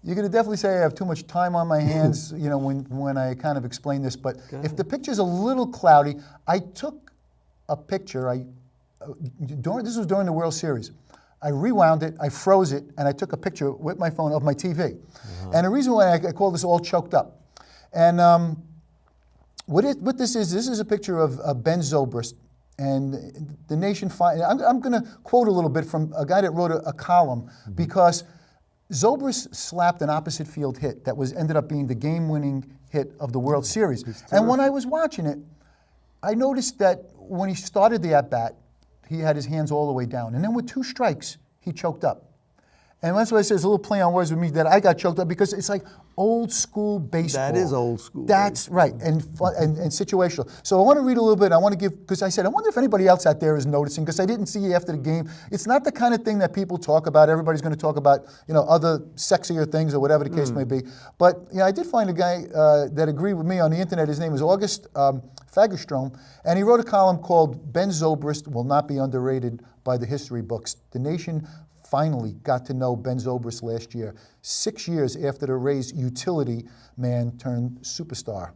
you're going to definitely say I have too much time on my hands, you know, when I kind of explain this. But if the picture's a little cloudy, I took a picture. This was during the World Series. I rewound it, I froze it, and I took a picture with my phone of my TV. And the reason why I call this all choked up. And what this is a picture of Ben Zobrist. And the nation, I'm going to quote a little bit from a guy that wrote a column, because Zobrist slapped an opposite field hit that ended up being the game-winning hit of the World Series. And when I was watching it, I noticed that when he started the at-bat, he had his hands all the way down. And then with 2 strikes, he choked up. And that's why I say it's a little play on words with me that I got choked up, because it's like old school baseball. That is old school. That's right, and situational. So I want to read a little bit. I want to give, because I said, I wonder if anybody else out there is noticing, because I didn't see you after the game. It's not the kind of thing that people talk about. Everybody's going to talk about, you know, other sexier things or whatever the case may be. But you know, I did find a guy that agreed with me on the internet. His name is August Fagerstrom, and he wrote a column called "Ben Zobrist Will Not Be Underrated by the History Books." The nation finally got to know Ben Zobrist last year, 6 years after the Rays utility man turned superstar.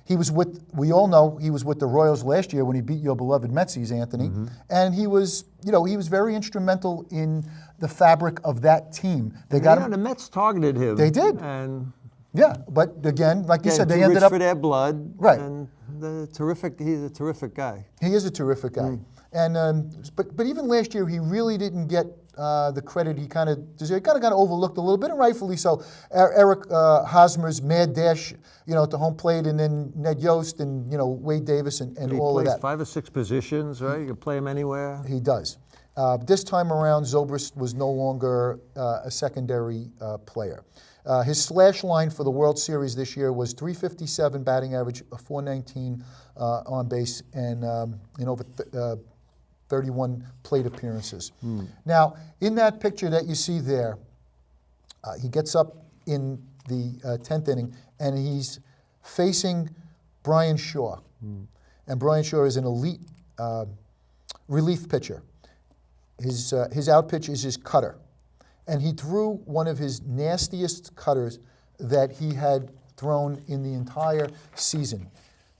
He was we all know he was with the Royals last year when he beat your beloved Metsies, Anthony. And he was, you know, he was very instrumental in the fabric of that team. They got him. The Mets targeted him. They did. And yeah, but again, like you said, they ended rich up for their blood. Right. And he's a terrific guy. He is a terrific guy. And but even last year, he really didn't get the credit he kind of deserved. He kind of got overlooked a little bit, and rightfully so. Eric Hosmer's mad dash, you know, to home plate, and then Ned Yost and, you know, Wade Davis and all of that. He plays 5 or 6 positions, right? You can play him anywhere. He does. This time around, Zobrist was no longer a secondary player. His slash line for the World Series this year was .357 batting average, a .419 on base, and over 31 plate appearances. Now, in that picture that you see there, he gets up in the 10th inning, and he's facing Brian Shaw. And Brian Shaw is an elite relief pitcher. His out pitch is his cutter. And he threw one of his nastiest cutters that he had thrown in the entire season.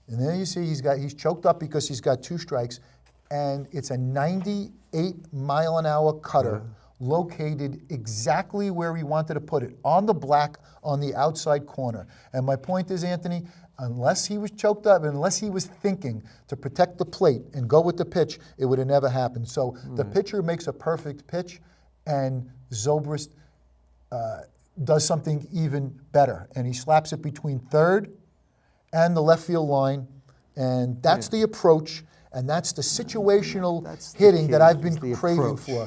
And there you see he's choked up because he's got 2 strikes, and it's a 98-mile-an-hour cutter located exactly where he wanted to put it, on the black, on the outside corner. And my point is, Anthony, unless he was choked up, unless he was thinking to protect the plate and go with the pitch, it would have never happened. So the pitcher makes a perfect pitch, and Zobrist does something even better. And he slaps it between third and the left field line, and that's the approach, and that's the situational hitting that I've been craving for.